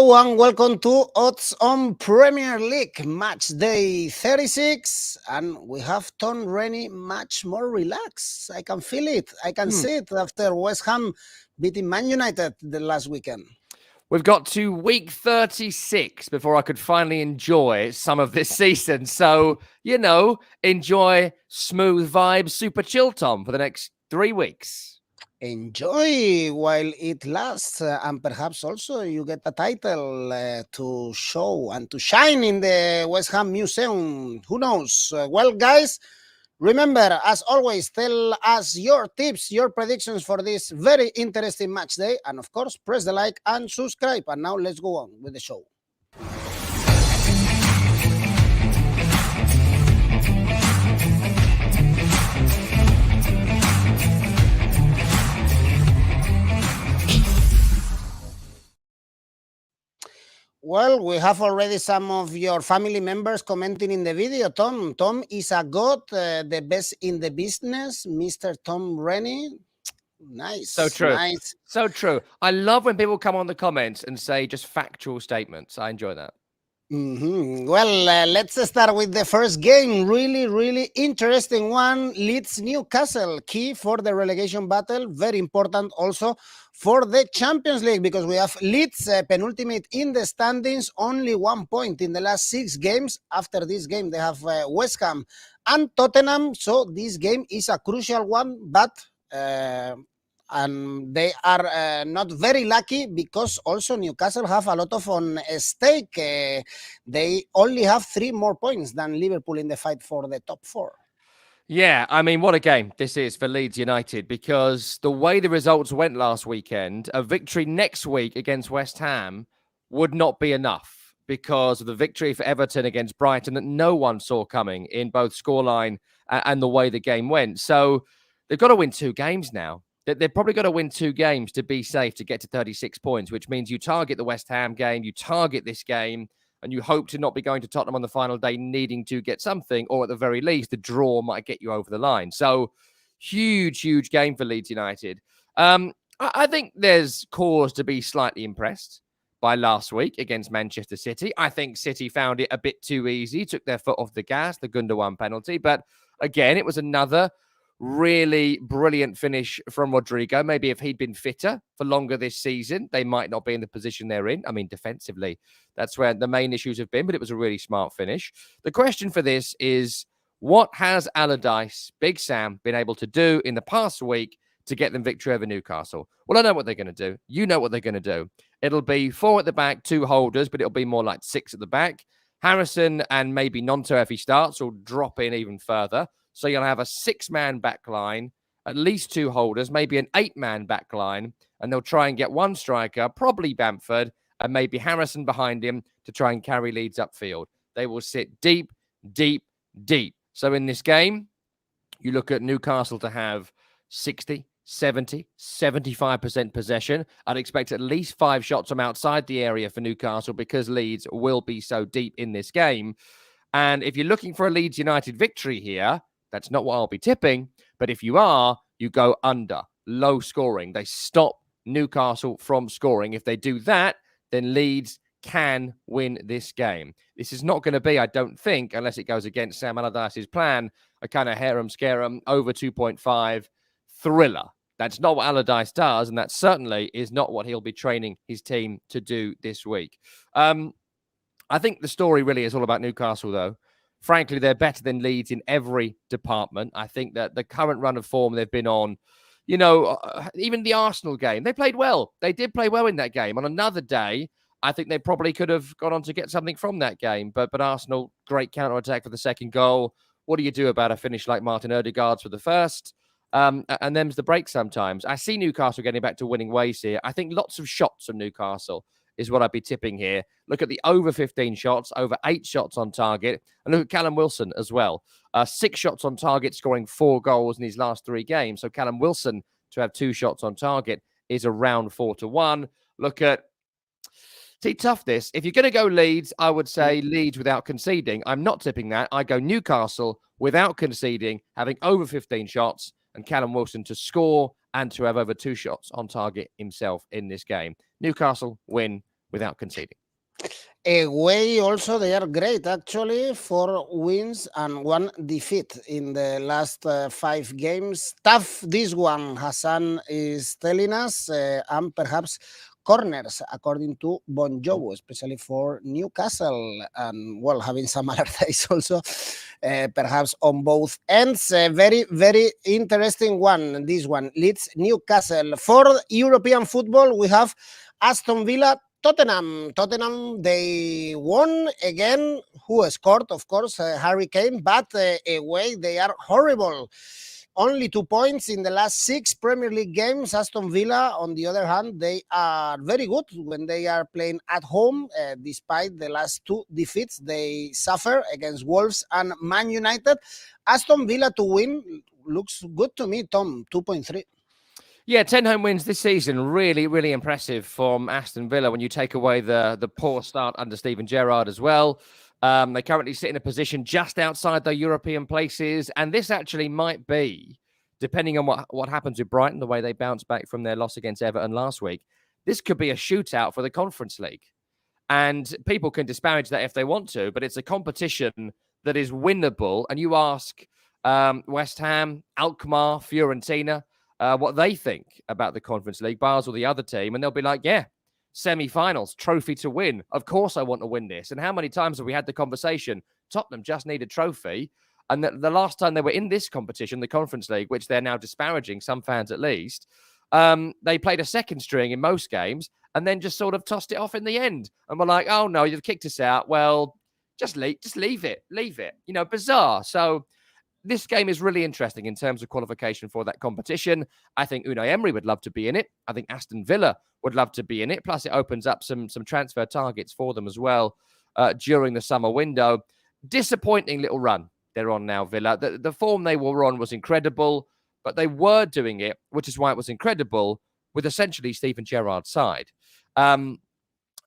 Hello and welcome to Odds on Premier League match day 36, and we have Tom Rennie much more relaxed. I can feel it. I can see it after West Ham beating Man United the last weekend. We've got to week 36 before I could finally enjoy some of this season. So, enjoy smooth vibes, super chill, Tom, for the next 3 weeks. Enjoy while it lasts, and perhaps also you get a title to show and to shine in the West Ham Museum. Who knows? Well, guys, remember, as always, tell us your tips, your predictions for this very interesting match day. And of course, press the like and subscribe. And now let's go on with the show. Well, we have already some of your family members commenting in the video. Tom is a god, the best in the business, Mr. Tom Rennie. Nice. So true. Nice. So true. I love when people come on the comments and say just factual statements. I enjoy that. Well, let's start with the first game. Really interesting one. Leeds Newcastle, key for the relegation battle. Very important also for the Champions League, because we have Leeds penultimate in the standings, only 1 point in the last 6 games. After this game, they have West Ham and Tottenham. So this game is a crucial one, but and they are not very lucky, because also Newcastle have a lot of on stake. They only have 3 more points than Liverpool in the fight for the top 4. Yeah, I mean, what a game this is for Leeds United, because the way the results went last weekend, a victory next week against West Ham would not be enough, because of the victory for Everton against Brighton that no one saw coming in both scoreline and the way the game went. So they've got to win 2 games now. They've probably got to win 2 games to be safe to get to 36 points, which means you target the West Ham game, you target this game, and you hope to not be going to Tottenham on the final day needing to get something, or at the very least, the draw might get you over the line. So huge game for Leeds United. I think there's cause to be slightly impressed by last week against Manchester City. I think City found it a bit too easy, took their foot off the gas, the Gundogan penalty. But again, it was another really brilliant finish from Rodrigo. Maybe if he'd been fitter for longer this season, they might not be in the position they're in. I mean, defensively, that's where the main issues have been, but it was a really smart finish. The question for this is, what has Allardyce, Big Sam, been able to do in the past week to get them victory over Newcastle? Well, I know what they're going to do. You know what they're going to do. It'll be 4 at the back, 2 holders, but it'll be more like 6 at the back. Harrison and maybe Nonto, if he starts, will drop in even further. So you'll have a 6-man back line, at least 2 holders, maybe an 8-man back line, and they'll try and get 1 striker, probably Bamford, and maybe Harrison behind him to try and carry Leeds upfield. They will sit deep. So in this game, you look at Newcastle to have 60, 70, 75% possession. I'd expect at least 5 shots from outside the area for Newcastle, because Leeds will be so deep in this game. And if you're looking for a Leeds United victory here, that's not what I'll be tipping. But if you are, you go under. Low scoring. They stop Newcastle from scoring. If they do that, then Leeds can win this game. This is not going to be, I don't think, unless it goes against Sam Allardyce's plan, a kind of harem-scarum over 2.5 thriller. That's not what Allardyce does, and that certainly is not what he'll be training his team to do this week. I think the story really is all about Newcastle, though. Frankly, they're better than Leeds in every department. I think that the current run of form they've been on, even the Arsenal game, they played well. They did play well in that game. On another day, I think they probably could have gone on to get something from that game. But Arsenal, great counter-attack for the second goal. What do you do about a finish like Martin Odegaard's for the first? And them's the break sometimes. I see Newcastle getting back to winning ways here. I think lots of shots from Newcastle is what I'd be tipping here. Look at the over 15 shots, over 8 shots on target. And look at Callum Wilson as well. 6 shots on target, scoring 4 goals in his last 3 games. So Callum Wilson to have 2 shots on target is around 4-1. Look at, see, tough this. If you're going to go Leeds, I would say Leeds without conceding. I'm not tipping that. I go Newcastle without conceding, having over 15 shots, and Callum Wilson to score and to have over 2 shots on target himself in this game. Newcastle win without conceding. Away also, they are great, actually. 4 wins and 1 defeat in the last 5 games. Tough, this one, Hassan is telling us, and perhaps corners, according to Bon Jovi, especially for Newcastle. And, well, having some Allardyce also, perhaps on both ends. Very, very interesting one, this one. Leeds, Newcastle. For European football, we have Aston Villa, Tottenham, they won again. Who scored? Of course, Harry Kane, but away they are horrible. Only 2 points in the last 6 Premier League games. Aston Villa, on the other hand, they are very good when they are playing at home. Despite the last 2 defeats they suffer against Wolves and Man United. Aston Villa to win looks good to me, Tom, 2.3. Yeah, 10 home wins this season. Really, really impressive from Aston Villa when you take away the poor start under Steven Gerrard as well. They currently sit in a position just outside their European places. And this actually might be, depending on what happens with Brighton, the way they bounce back from their loss against Everton last week, this could be a shootout for the Conference League. And people can disparage that if they want to, but it's a competition that is winnable. And you ask West Ham, Alkmaar, Fiorentina, what they think about the Conference League, Basel, the other team, and they'll be like, yeah, semi-finals, trophy to win. Of course I want to win this. And how many times have we had the conversation, Tottenham just need a trophy? And the last time they were in this competition, the Conference League, which they're now disparaging, some fans at least, they played a second string in most games and then just sort of tossed it off in the end. And we're like, oh no, you've kicked us out. Well, just leave it. You know, bizarre. So this game is really interesting in terms of qualification for that competition. I think Unai Emery would love to be in it. I think Aston Villa would love to be in it. Plus, it opens up some transfer targets for them as well during the summer window. Disappointing little run they're on now, Villa. The form they were on was incredible, but they were doing it, which is why it was incredible, with essentially Steven Gerrard's side.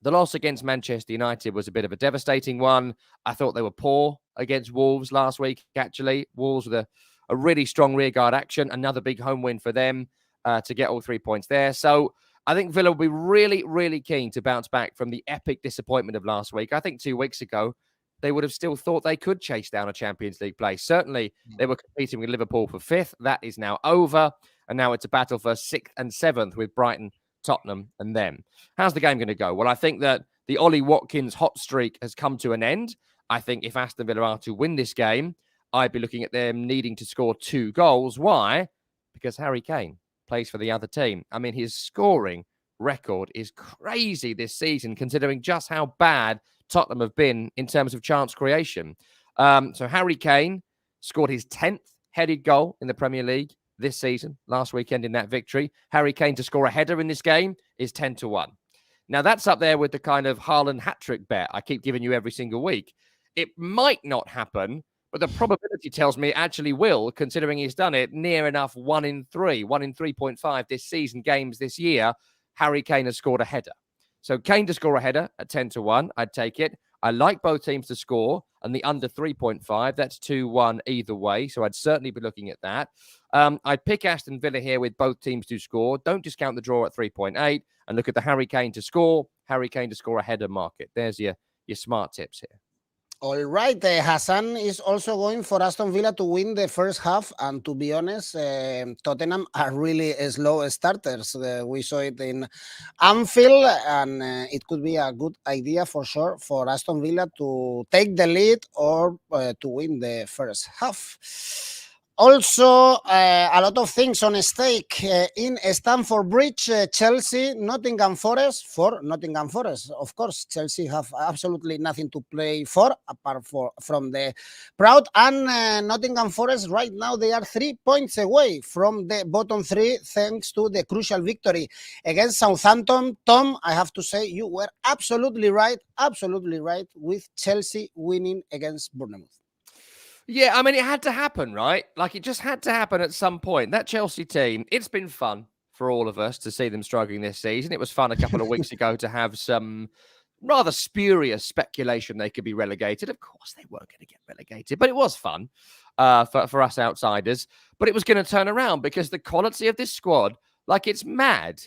The loss against Manchester United was a bit of a devastating one. I thought they were poor against Wolves last week, actually. Wolves with a really strong rearguard action. Another big home win for them to get all 3 points there. So I think Villa will be really, really keen to bounce back from the epic disappointment of last week. I think 2 weeks ago, they would have still thought they could chase down a Champions League place. Certainly, they were competing with Liverpool for 5th. That is now over. And now it's a battle for 6th and 7th with Brighton, Tottenham and them. How's the game going to go? Well, I think that the Ollie Watkins hot streak has come to an end. I think if Aston Villa are to win this game, I'd be looking at them needing to score 2 goals. Why? Because Harry Kane plays for the other team. I mean, his scoring record is crazy this season, considering just how bad Tottenham have been in terms of chance creation. So Harry Kane scored his 10th headed goal in the Premier League this season, last weekend in that victory. Harry Kane to score a header in this game is 10-1. Now, that's up there with the kind of Haaland hat-trick bet I keep giving you every single week. It might not happen, but the probability tells me it actually will, considering he's done it near enough 1 in 3, 1 in 3.5 this season, games this year. Harry Kane has scored a header. So Kane to score a header at 10-1, I'd take it. I like both teams to score, and the under 3.5, that's 2-1 either way. So I'd certainly be looking at that. I'd pick Aston Villa here with both teams to score. Don't discount the draw at 3.8 and look at the Harry Kane to score a header market. There's your smart tips here. All right, Hassan is also going for Aston Villa to win the first half, and to be honest, Tottenham are really slow starters. We saw it in Anfield, and it could be a good idea for sure for Aston Villa to take the lead or to win the first half. Also, a lot of things on stake in Stamford Bridge. Chelsea, Nottingham Forest. For Nottingham Forest, of course, Chelsea have absolutely nothing to play for apart from the proud. And Nottingham Forest right now, they are 3 points away from the bottom 3 thanks to the crucial victory against Southampton. Tom, I have to say you were absolutely right with Chelsea winning against Bournemouth. Yeah, I mean, it had to happen, right? Like, it just had to happen at some point. That Chelsea team, it's been fun for all of us to see them struggling this season. It was fun a couple of weeks ago to have some rather spurious speculation they could be relegated. Of course, they weren't going to get relegated, but it was fun for us outsiders. But it was going to turn around because the quality of this squad, like, it's mad.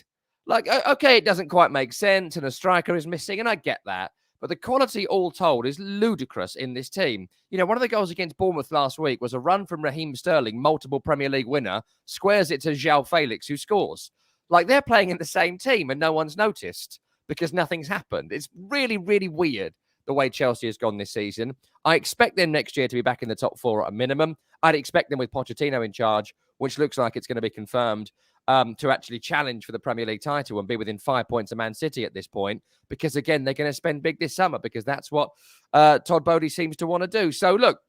Like, okay, it doesn't quite make sense and a striker is missing, and I get that. But the quality all told is ludicrous in this team. You know, one of the goals against Bournemouth last week was a run from Raheem Sterling, multiple Premier League winner, squares it to João Felix, who scores. Like, they're playing in the same team and no one's noticed because nothing's happened. It's really, really weird the way Chelsea has gone this season. I expect them next year to be back in the top four at a minimum. I'd expect them with Pochettino in charge, which looks like it's going to be confirmed, to actually challenge for the Premier League title and be within 5 points of Man City at this point. Because, again, they're going to spend big this summer because that's what Todd Bodie seems to want to do. So, look,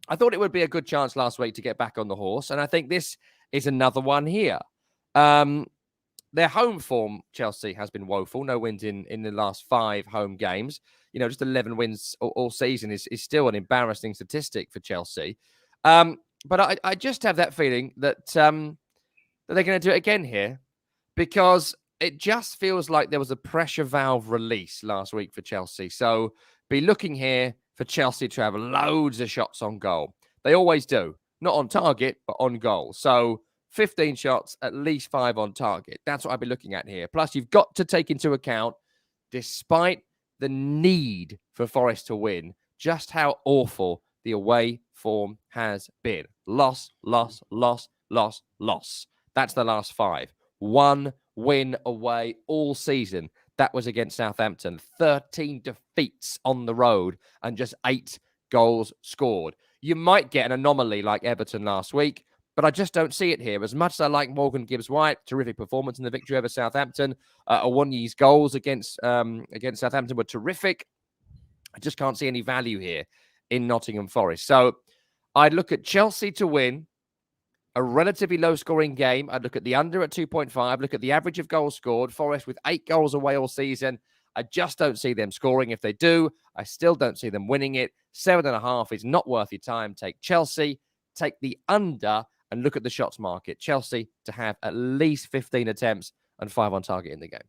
I thought it would be a good chance last week to get back on the horse. And I think this is another one here. Their home form, Chelsea, has been woeful. No wins in the last 5 home games. You know, just 11 wins all season is still an embarrassing statistic for Chelsea. But I just have that feeling that they're going to do it again here, because it just feels like there was a pressure valve release last week for Chelsea. So be looking here for Chelsea to have loads of shots on goal. They always do. Not on target, but on goal. So 15 shots, at least 5 on target. That's what I'd be looking at here. Plus, you've got to take into account, despite the need for Forest to win, just how awful the away form has been. Loss, loss, loss, loss, loss. That's the last 5. 1 win away all season. That was against Southampton. 13 defeats on the road and just 8 goals scored. You might get an anomaly like Everton last week, but I just don't see it here. As much as I like Morgan Gibbs-White, terrific performance in the victory over Southampton. Awoniyi's goals against Southampton were terrific. I just can't see any value here in Nottingham Forest. So I'd look at Chelsea to win, a relatively low-scoring game. I'd look at the under at 2.5, look at the average of goals scored. Forest with 8 goals away all season. I just don't see them scoring. If they do, I still don't see them winning it. 7.5 is not worth your time. Take Chelsea, take the under, and look at the shots market. Chelsea to have at least 15 attempts and 5 on target in the game.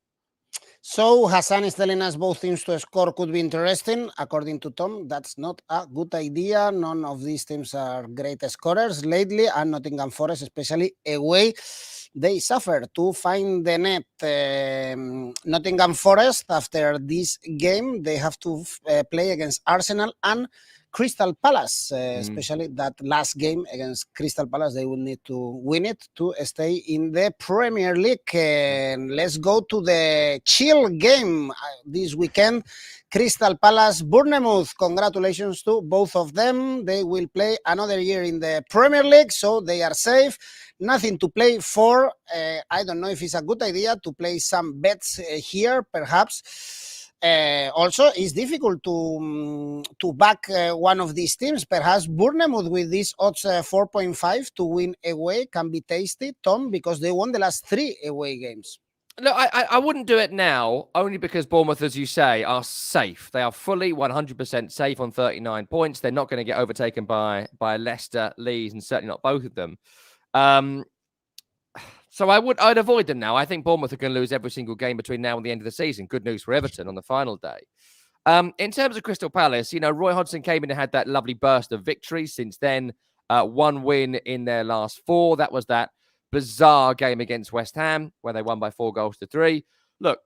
So Hassan is telling us both teams to score could be interesting. According to Tom, that's not a good idea. None of these teams are great scorers lately, and Nottingham Forest, especially away, they suffer to find the net. Nottingham Forest, after this game, they have to play against Arsenal and Crystal Palace, especially that last game against Crystal Palace. They will need to win it to stay in the Premier League. And let's go to the chill game this weekend. Crystal Palace, Bournemouth. Congratulations to both of them. They will play another year in the Premier League, so they are safe. Nothing to play for. I don't know if it's a good idea to play some bets here, perhaps. Also, it's difficult to back one of these teams. Perhaps Bournemouth with this odds 4.5 to win away can be tasty, Tom, because they won the last 3 away games. Look, I wouldn't do it now, only because Bournemouth, as you say, are safe. They are fully 100% safe on 39 points. They're not going to get overtaken by Leicester, Leeds, and certainly not both of them. So I'd avoid them now. I think Bournemouth are going to lose every single game between now and the end of the season. Good news for Everton on the final day. In terms of Crystal Palace, you know, Roy Hodgson came in and had that lovely burst of victories. Since then, 1 win in their last 4. That was that bizarre game against West Ham where they won by 4 goals to 3. Look,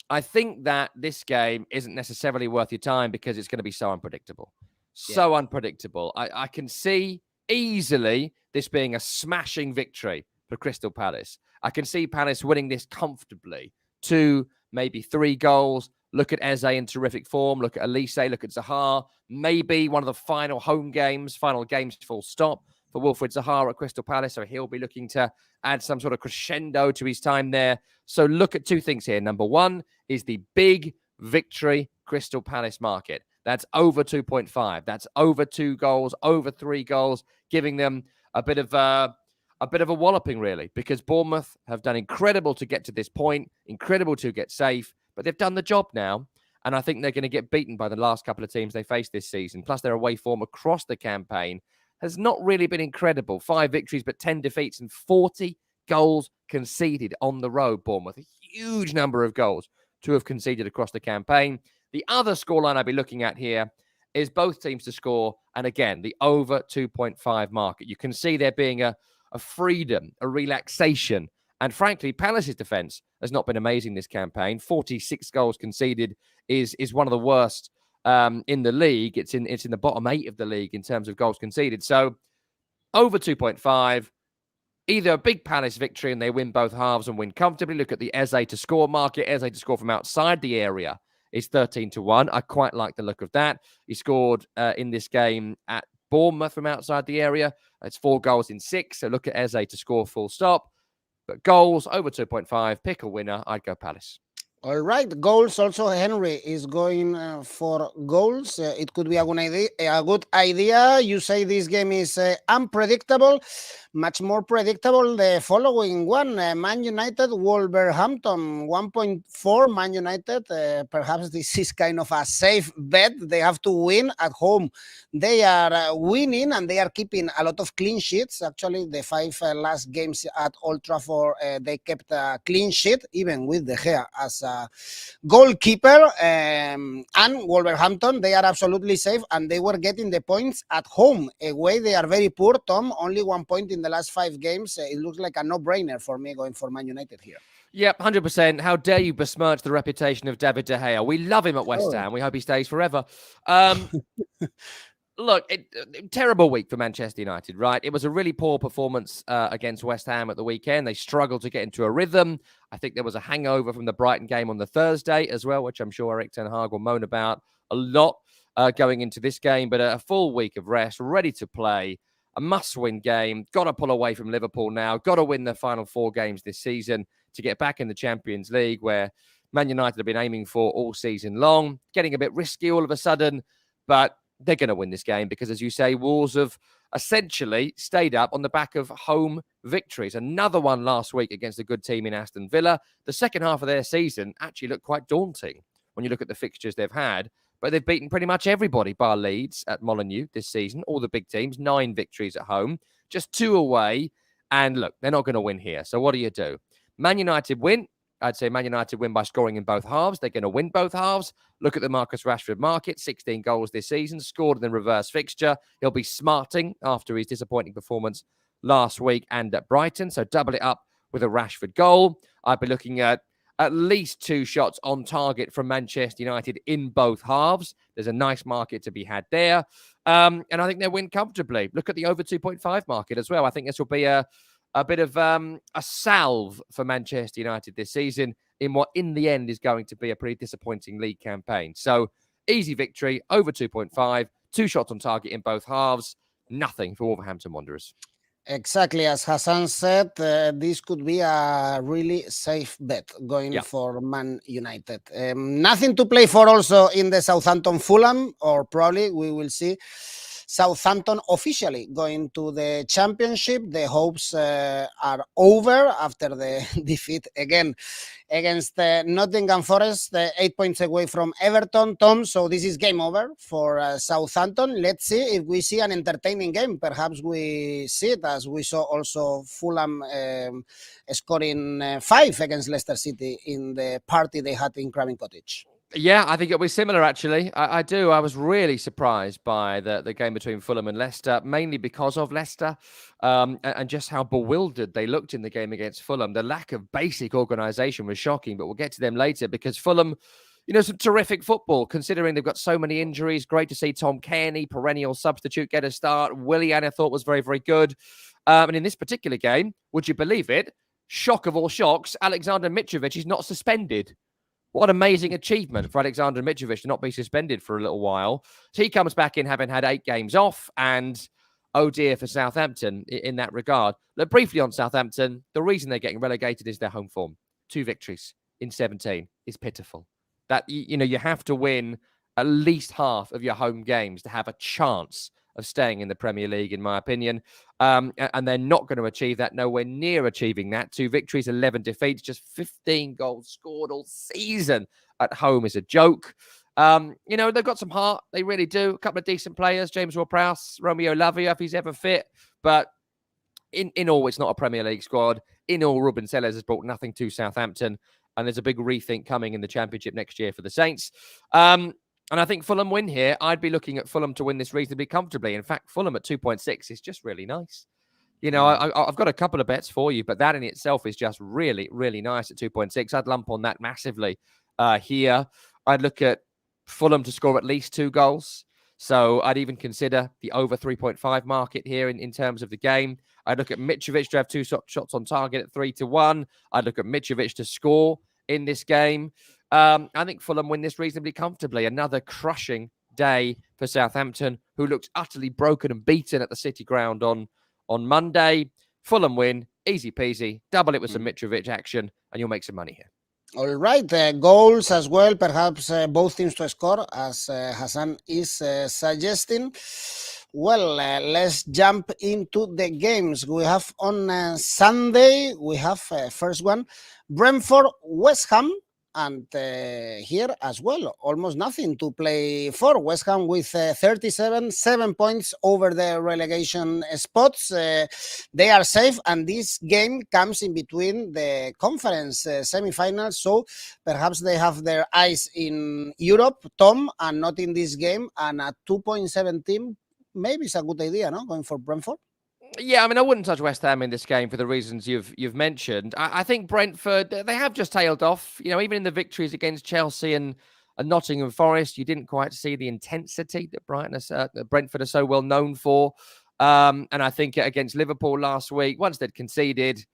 I think that this game isn't necessarily worth your time because it's going to be so unpredictable. So unpredictable. I can see easily this being a smashing victory for Crystal Palace. I can see Palace winning this comfortably. 2, maybe 3 goals. Look at Eze in terrific form. Look at Elise. Look at Zaha. Maybe one of the final games full stop for Wilfried Zaha at Crystal Palace. So he'll be looking to add some sort of crescendo to his time there. So look at 2 things here. Number 1 is the big victory Crystal Palace market. That's over 2.5. That's over 2 goals, over 3 goals, giving them a bit of a walloping, really, because Bournemouth have done incredible to get to this point, incredible to get safe, but they've done the job now, and I think they're going to get beaten by the last couple of teams they faced this season. Plus, their away form across the campaign has not really been incredible. 5 victories, but 10 defeats and 40 goals conceded on the road, Bournemouth. A huge number of goals to have conceded across the campaign. The other scoreline I'd be looking at here is both teams to score, and again, the over 2.5 market. You can see there being a freedom, a relaxation And frankly, Palace's defence has not been amazing this campaign. 46 goals conceded is one of the worst in the league. It's in the bottom 8 of the league in terms of goals conceded. So over 2.5, either a big Palace victory and they win both halves and win comfortably. Look at the Eze to score market. Eze to score from outside the area is 13-1. I quite like the look of that. He scored in this game at Bournemouth from outside the area. It's 4 goals in 6. So look at Eze to score full stop. But goals over 2.5, pick a winner. I'd go Palace. All right, goals. Also, Henry is going for goals. It could be a good idea. You say this game is unpredictable. Much more predictable the following one: Man United, Wolverhampton, 1.4. Man United. Perhaps this is kind of a safe bet. They have to win at home. They are winning and they are keeping a lot of clean sheets. Actually, the 5 last games at Old Trafford, they kept a clean sheet, even with De Gea as goalkeeper. And Wolverhampton, they are absolutely safe and they were getting the points at home. Away, they are very poor, Tom. Only 1 point in the last 5 games. It looks like a no-brainer for me going for Man United here. Yep, 100%. How dare you besmirch the reputation of David De Gea? We love him at West Ham. We hope he stays forever. Look, terrible week for Manchester United, right? It was a really poor performance against West Ham at the weekend. They struggled to get into a rhythm. I think there was a hangover from the Brighton game on the Thursday as well, which I'm sure Erik ten Hag will moan about a lot going into this game. But a full week of rest, ready to play, a must-win game. Got to pull away from Liverpool now. Got to win the final 4 games this season to get back in the Champions League, where Man United have been aiming for all season long. Getting a bit risky all of a sudden, but they're going to win this game because, as you say, Wolves have essentially stayed up on the back of home victories. Another one last week against a good team in Aston Villa. The second half of their season actually looked quite daunting when you look at the fixtures they've had, but they've beaten pretty much everybody bar Leeds at Molineux this season, all the big teams, 9 victories at home, just 2 away. And look, they're not going to win here. So what do? Man United win. I'd say Man United win by scoring in both halves. They're going to win both halves. Look at the Marcus Rashford market, 16 goals this season, scored in the reverse fixture. He'll be smarting after his disappointing performance last week and at Brighton. So double it up with a Rashford goal. I'd be looking at least 2 shots on target from Manchester United in both halves. There's a nice market to be had there. And I think they'll win comfortably. Look at the over 2.5 market as well. I think this will be a bit of a salve for Manchester United this season in what, in the end, is going to be a pretty disappointing league campaign. So, easy victory, over 2.5, 2 shots on target in both halves, nothing for Wolverhampton Wanderers. Exactly, as Hassan said, this could be a really safe bet going for Man United. Nothing to play for also in the Southampton Fulham, or probably we will see Southampton officially going to the Championship. The hopes are over after the defeat again against Nottingham Forest, 8 points away from Everton, Tom. So this is game over for Southampton. Let's see if we see an entertaining game. Perhaps we see it as we saw also Fulham scoring 5 against Leicester City in the party they had in Craven Cottage. Yeah, I think it'll be similar, actually. I do. I was really surprised by the game between Fulham and Leicester, mainly because of Leicester and just how bewildered they looked in the game against Fulham. The lack of basic organisation was shocking, but we'll get to them later because Fulham, some terrific football, considering they've got so many injuries. Great to see Tom Rennie, perennial substitute, get a start. Willian, I thought, was very, very good. And in this particular game, would you believe it? Shock of all shocks, Alexander Mitrovic is not suspended. What an amazing achievement for Alexander Mitrovic to not be suspended for a little while. So he comes back in having had 8 games off, and oh dear for Southampton in that regard. Look, briefly on Southampton, the reason they're getting relegated is their home form. 2 victories in 17 is pitiful. That, you have to win at least half of your home games to have a chance of staying in the Premier League, in my opinion. And they're not going to achieve that, nowhere near achieving that. 2 victories, 11 defeats, just 15 goals scored all season at home is a joke. They've got some heart. They really do. A couple of decent players, James Ward-Prowse, Romeo Lavia, if he's ever fit. But in all, it's not a Premier League squad. In all, Ruben Sellers has brought nothing to Southampton. And there's a big rethink coming in the Championship next year for the Saints. And I think Fulham win here. I'd be looking at Fulham to win this reasonably comfortably. In fact, Fulham at 2.6 is just really nice. You know, I've got a couple of bets for you, but that in itself is just really, really nice at 2.6. I'd lump on that massively here. I'd look at Fulham to score at least 2 goals. So I'd even consider the over 3.5 market here in terms of the game. I'd look at Mitrovic to have 2 shots on target at 3-1. I'd look at Mitrovic to score in this game. I think Fulham win this reasonably comfortably. Another crushing day for Southampton, who looked utterly broken and beaten at the City ground on Monday. Fulham win, easy peasy. Double it with some Mitrovic action, and you'll make some money here. All right, goals as well, perhaps both teams to score, as Hassan is suggesting. Well, let's jump into the games we have on Sunday. We have first one, Brentford, West Ham. And here as well, almost nothing to play for. West Ham with 37, 7 points over the relegation spots. They are safe, and this game comes in between the conference semi-finals, so perhaps they have their eyes in Europe, Tom, and not in this game. And a 2.7 team, maybe it's a good idea, no? Going for Brentford. Yeah, I mean, I wouldn't touch West Ham in this game for the reasons you've mentioned. I think Brentford, they have just tailed off. You know, even in the victories against Chelsea and Nottingham Forest, you didn't quite see the intensity that Brentford are so well known for. And I think against Liverpool last week, once they'd conceded,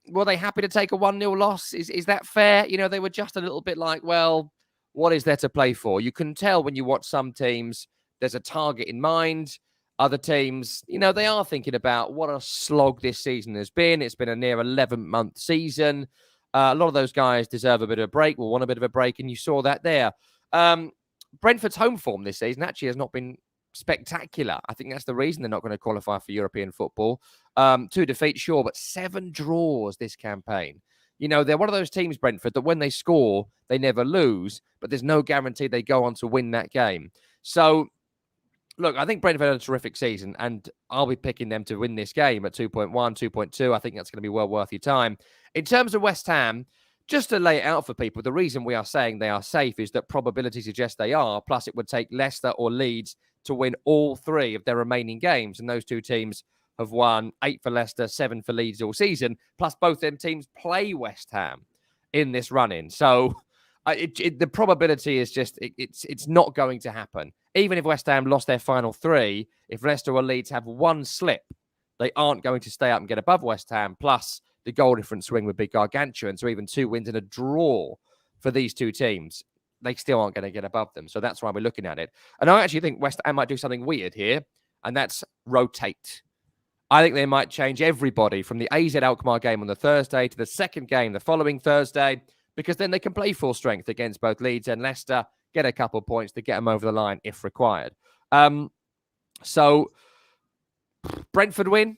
were they happy to take a 1-0 loss? Is that fair? You know, they were just a little bit like, well, what is there to play for? You can tell when you watch some teams, there's a target in mind. Other teams, you know, they are thinking about what a slog this season has been. It's been a near 11-month season. A lot of those guys deserve a bit of a break, will want a bit of a break, and you saw that there. Brentford's home form this season actually has not been spectacular. I think that's the reason they're not going to qualify for European football. 2 defeats, sure, but 7 draws this campaign. You know, they're one of those teams, Brentford, that when they score, they never lose, but there's no guarantee they go on to win that game. So, look, I think Brentford had a terrific season, and I'll be picking them to win this game at 2.1, 2.2. I think that's going to be well worth your time. In terms of West Ham, just to lay it out for people, the reason we are saying they are safe is that probability suggests they are, plus it would take Leicester or Leeds to win all 3 of their remaining games, and those 2 teams have won 8 for Leicester, 7 for Leeds all season, plus both them teams play West Ham in this run-in. So the probability is just, it's not going to happen. Even if West Ham lost their final 3, if Leicester or Leeds have 1 slip, they aren't going to stay up and get above West Ham. Plus, the goal difference swing would be gargantuan. So even 2 wins and a draw for these 2 teams, they still aren't going to get above them. So that's why we're looking at it. And I actually think West Ham might do something weird here, and that's rotate. I think they might change everybody from the AZ Alkmaar game on the Thursday to the second game the following Thursday, because then they can play full strength against both Leeds and Leicester, get a couple of points to get them over the line if required. So Brentford win,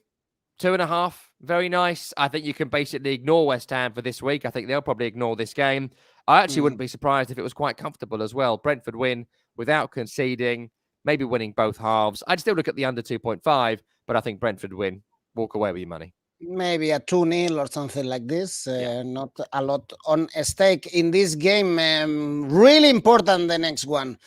2.5, very nice. I think you can basically ignore West Ham for this week. I think they'll probably ignore this game. I actually wouldn't be surprised if it was quite comfortable as well. Brentford win without conceding, maybe winning both halves. I'd still look at the under 2.5, but I think Brentford win. Walk away with your money. Maybe a 2-0 or something like this. Not a lot on stake in this game. Really important, the next one.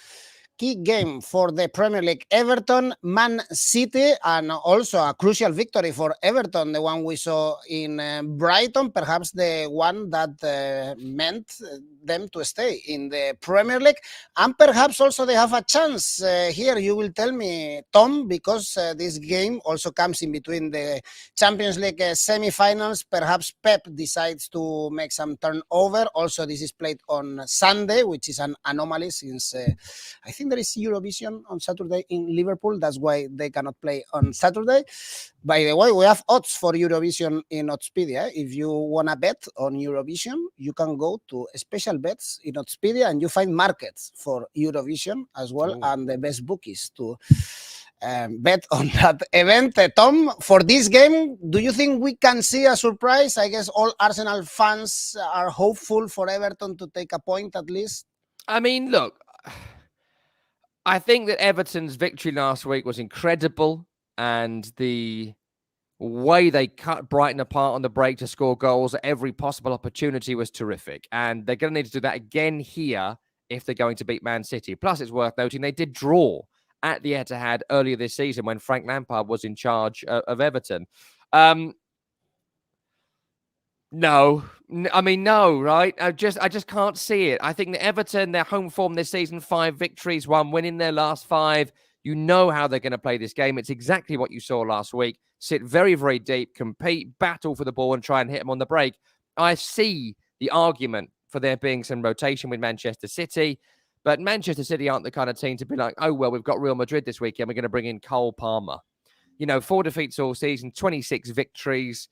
Key game for the Premier League, Everton, Man City, and also a crucial victory for Everton, the one we saw in Brighton, perhaps the one that meant them to stay in the Premier League. And perhaps also they have a chance here, you will tell me, Tom, because this game also comes in between the Champions League semi-finals. Perhaps Pep decides to make some turnover. Also, this is played on Sunday, which is an anomaly since I think there is Eurovision on Saturday in Liverpool. That's why they cannot play on Saturday. By the way, we have odds for Eurovision in Oddspedia. If you want to bet on Eurovision, you can go to special bets in Oddspedia and you find markets for Eurovision as well, and the best bookies to bet on that event. Tom, for this game, do you think we can see a surprise? I guess all Arsenal fans are hopeful for Everton to take a point at least. I mean, look, I think that Everton's victory last week was incredible, and the way they cut Brighton apart on the break to score goals at every possible opportunity was terrific. And they're going to need to do that again here if they're going to beat Man City. Plus, it's worth noting they did draw at the Etihad earlier this season when Frank Lampard was in charge of Everton. Um, no, I mean, no, right? I just can't see it. I think that Everton, their home form this season, 5 victories, 1 win in their last 5. You know how they're going to play this game. It's exactly what you saw last week. Sit very, very deep, compete, battle for the ball, and try and hit them on the break. I see the argument for there being some rotation with Manchester City, but Manchester City aren't the kind of team to be like, oh, well, we've got Real Madrid this weekend. We're going to bring in Cole Palmer. 4 defeats all season, 26 victories.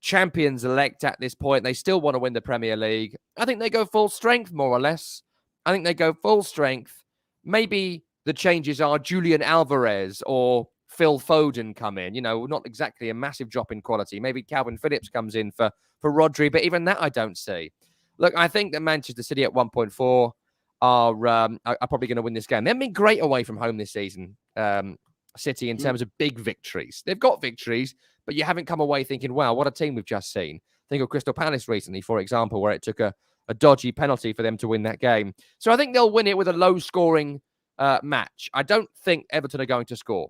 Champions-elect at this point. They still want to win the Premier League. I think they go full strength, more or less. I think they go full strength. Maybe the changes are Julian Alvarez or Phil Foden come in. Not exactly a massive drop in quality. Maybe Calvin Phillips comes in for Rodri, but even that I don't see. Look, I think that Manchester City at 1.4 are probably going to win this game. They've been great away from home this season, City, in terms of big victories. They've got victories, but you haven't come away thinking, wow, what a team we've just seen. Think of Crystal Palace recently, for example, where it took a dodgy penalty for them to win that game. So I think they'll win it with a low-scoring match. I don't think Everton are going to score.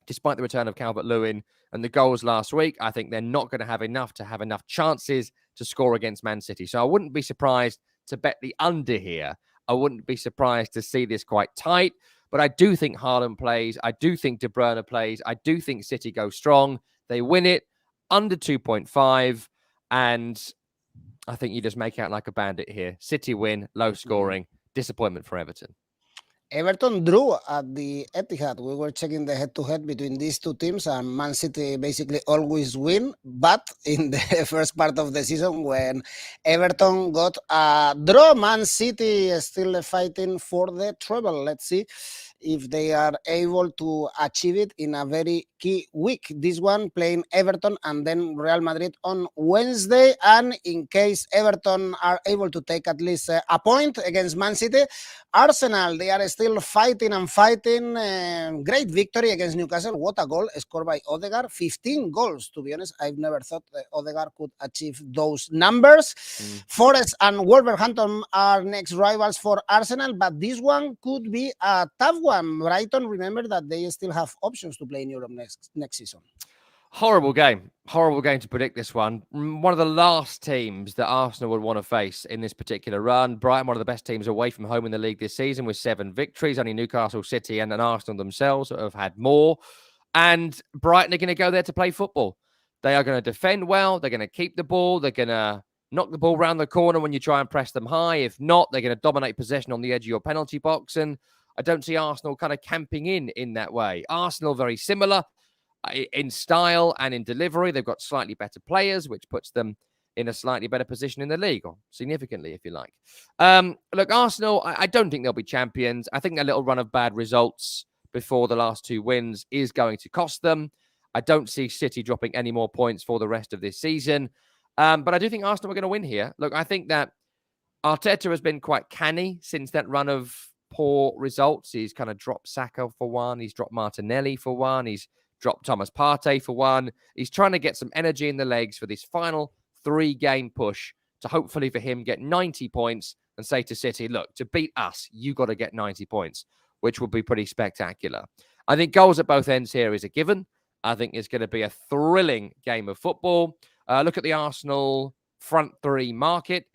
Despite the return of Calvert-Lewin and the goals last week, I think they're not going to have enough chances to score against Man City. So I wouldn't be surprised to bet the under here. I wouldn't be surprised to see this quite tight. But I do think Haaland plays. I do think De Bruyne plays. I do think City go strong. They win it under 2.5. And I think you just make out like a bandit here. City win, low scoring, disappointment for Everton. Everton drew at the Etihad. We were checking the head-to-head between these two teams, and Man City basically always win. But in the first part of the season, when Everton got a draw, Man City is still fighting for the treble. Let's see if they are able to achieve it in a very key week. This one playing Everton and then Real Madrid on Wednesday. And in case Everton are able to take at least a point against Man City, Arsenal, they are still fighting and fighting. Great victory against Newcastle. What a goal scored by Odegaard. 15 goals, to be honest. I've never thought Odegaard could achieve those numbers. Forest and Wolverhampton are next rivals for Arsenal, but this one could be a tough one. Brighton, remember that they still have options to play in Europe next season. Horrible game to predict this one. One of the last teams that Arsenal would want to face in this particular run. Brighton, one of the best teams away from home in the league this season with 7 victories. Only Newcastle, City and Arsenal themselves have had more. And Brighton are going to go there to play football. They are going to defend well. They're going to keep the ball. They're going to knock the ball around the corner when you try and press them high. If not, they're going to dominate possession on the edge of your penalty box. And I don't see Arsenal kind of camping in that way. Arsenal very similar in style and in delivery. They've got slightly better players, which puts them in a slightly better position in the league, or significantly, if you like. Look, Arsenal, I don't think they'll be champions. I think their little run of bad results before the last 2 wins is going to cost them. I don't see City dropping any more points for the rest of this season. But I do think Arsenal are going to win here. Look, I think that Arteta has been quite canny since that run of poor results. He's kind of dropped Saka for one. He's dropped Martinelli for one. He's dropped Thomas Partey for one. He's trying to get some energy in the legs for this final 3-game push to hopefully for him get 90 points and say to City, look, to beat us, you got to get 90 points, which would be pretty spectacular. I think goals at both ends here is a given. I think it's going to be a thrilling game of football. Look at the Arsenal front 3 market.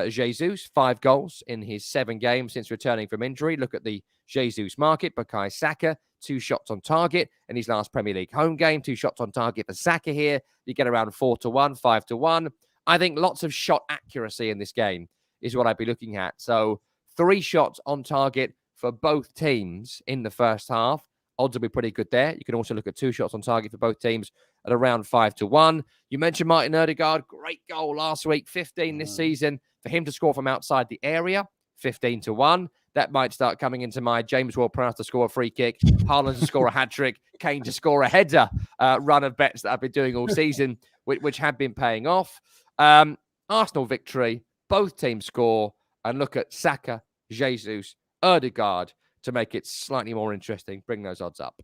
Jesus, 5 goals in his 7 games since returning from injury. Look at the Jesus market. Bukayo Saka, 2 shots on target in his last Premier League home game. 2 shots on target for Saka here. You get around 4-1, 5-1. I think lots of shot accuracy in this game is what I'd be looking at. So 3 shots on target for both teams in the first half. Odds will be pretty good there. You can also look at 2 shots on target for both teams at around 5-1. You mentioned Martin Odegaard. Great goal last week, 15 this season. For him to score from outside the area, 15-1. That might start coming into my James Ward-Prowse to score a free kick, Haaland to score a hat-trick, Kane to score a header run of bets that I've been doing all season, which have been paying off. Arsenal victory, both teams score, and look at Saka, Jesus, Odegaard to make it slightly more interesting. Bring those odds up.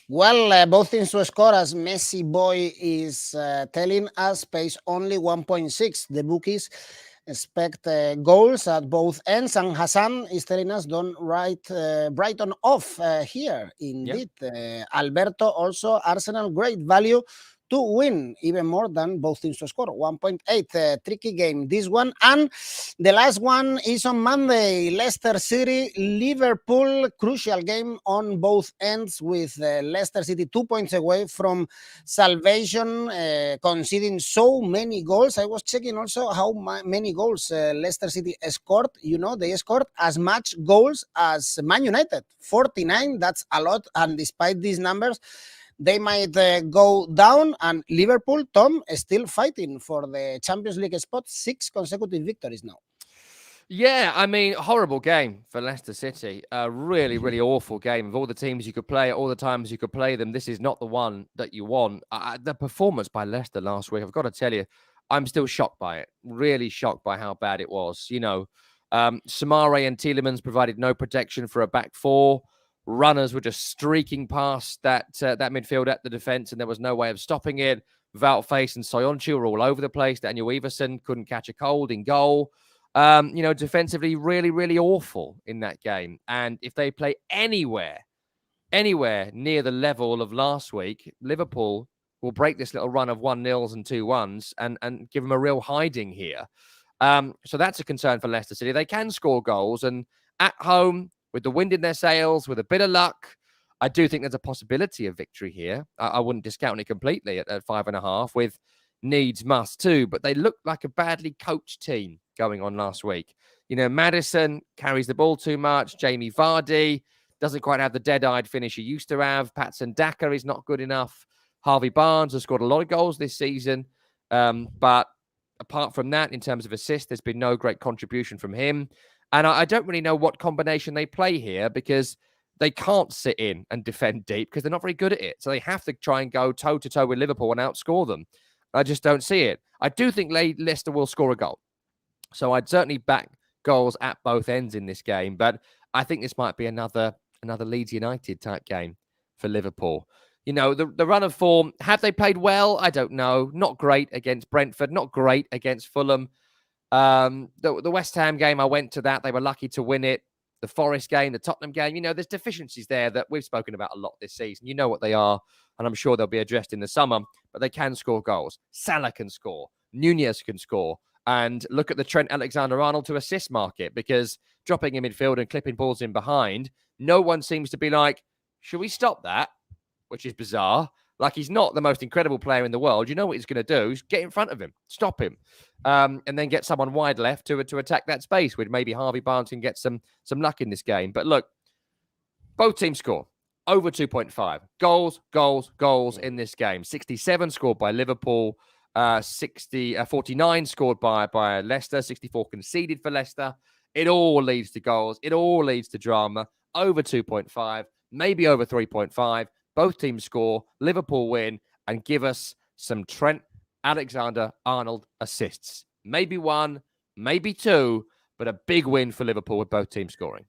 Well, both teams to score, as Messi Boy is telling us, pays only 1.6. The bookies expect goals at both ends, and Hassan is telling us don't write Brighton off here. Indeed. Alberto also, Arsenal, great value to win, even more than both teams to score. 1.8, tricky game, this one. And the last one is on Monday, Leicester City, Liverpool, crucial game on both ends, with Leicester City 2 points away from salvation, conceding so many goals. I was checking also how many goals Leicester City scored. They scored as much goals as Man United, 49. That's a lot. And despite these numbers, they might go down. And Liverpool, Tom, is still fighting for the Champions League spot. 6 consecutive victories now. Yeah, I mean, horrible game for Leicester City. A really, really awful game. Of all the teams you could play, all the times you could play them, this is not the one that you want. The performance by Leicester last week, I've got to tell you, I'm still shocked by it. Really shocked by how bad it was. Samare and Tielemans provided no protection for a back four. Runners were just streaking past that midfield at the defence, and there was no way of stopping it. Wout-Face and Soyuncu were all over the place. Daniel Everson couldn't catch a cold in goal. Defensively, really, really awful in that game. And if they play anywhere near the level of last week, Liverpool will break this little run of 1-0s and 2-1s and give them a real hiding here. So that's a concern for Leicester City. They can score goals, and at home, with the wind in their sails, with a bit of luck, I do think there's a possibility of victory here. I wouldn't discount it completely at 5.5, with needs must too, but they look like a badly coached team going on last week. Maddison carries the ball too much. Jamie Vardy doesn't quite have the dead-eyed finish he used to have. Patson Daka is not good enough. Harvey Barnes has scored a lot of goals this season, but apart from that, in terms of assists, there's been no great contribution from him. And I don't really know what combination they play here, because they can't sit in and defend deep because they're not very good at it. So they have to try and go toe-to-toe with Liverpool and outscore them. I just don't see it. I do think Leicester will score a goal. So I'd certainly back goals at both ends in this game. But I think this might be another Leeds United type game for Liverpool. The run of form, have they played well? I don't know. Not great against Brentford. Not great against Fulham. The West Ham game, I went to that. They were lucky to win it. The Forest game, the Tottenham game, there's deficiencies there that we've spoken about a lot this season. You know what they are, and I'm sure they'll be addressed in the summer, but they can score goals. Salah can score. Nunez can score. And look at the Trent Alexander-Arnold to assist market, because dropping in midfield and clipping balls in behind, no one seems to be like, should we stop that? Which is bizarre. Like, he's not the most incredible player in the world. You know what he's going to do? Is get in front of him, stop him, and then get someone wide left to attack that space, with maybe Harvey Barnes can get some luck in this game. But look, both teams score over 2.5. Goals in this game. 67 scored by Liverpool, 49 scored by Leicester, 64 conceded for Leicester. It all leads to goals. It all leads to drama. Over 2.5, maybe over 3.5. Both teams score, Liverpool win, and give us some Trent Alexander-Arnold assists. Maybe 1, maybe 2, but a big win for Liverpool with both teams scoring.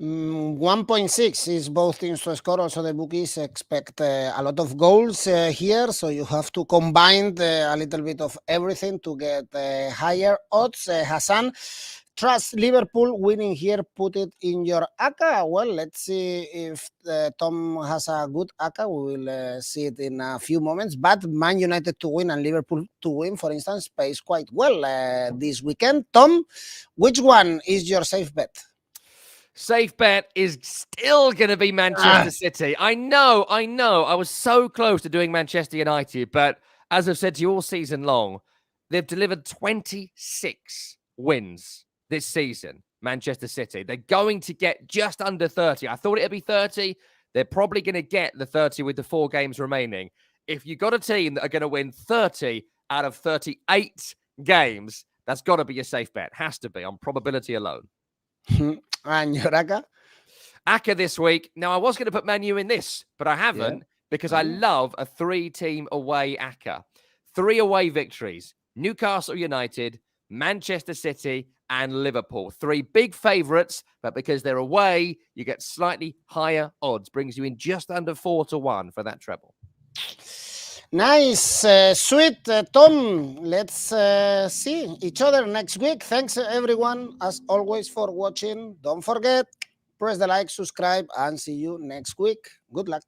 1.6 is both teams to score. Also, the bookies expect a lot of goals here, so you have to combine a little bit of everything to get higher odds. Hassan, trust Liverpool winning here, put it in your ACCA. Well, let's see if Tom has a good ACCA. We will see it in a few moments. But Man United to win and Liverpool to win, for instance, pays quite well this weekend. Tom, which one is your safe bet? Safe bet is still going to be Manchester City. I know. I was so close to doing Manchester United, but as I've said to you all season long, they've delivered 26 wins this season, Manchester City. They're going to get just under 30. I thought it'd be 30. They're probably going to get the 30 with the 4 games remaining. If you got a team that are going to win 30 out of 38 games, that's got to be a safe bet. Has to be, on probability alone. And your ACCA? ACCA this week. Now, I was going to put Man U in this, but I haven't because I love a 3-team away ACCA. 3 away victories. Newcastle United, Manchester City, and Liverpool. 3 big favourites, but because they're away, you get slightly higher odds. Brings you in just under 4-1 for that treble. Nice, sweet, Tom. Let's see each other next week. Thanks, everyone, as always, for watching. Don't forget, press the like, subscribe, and see you next week. Good luck.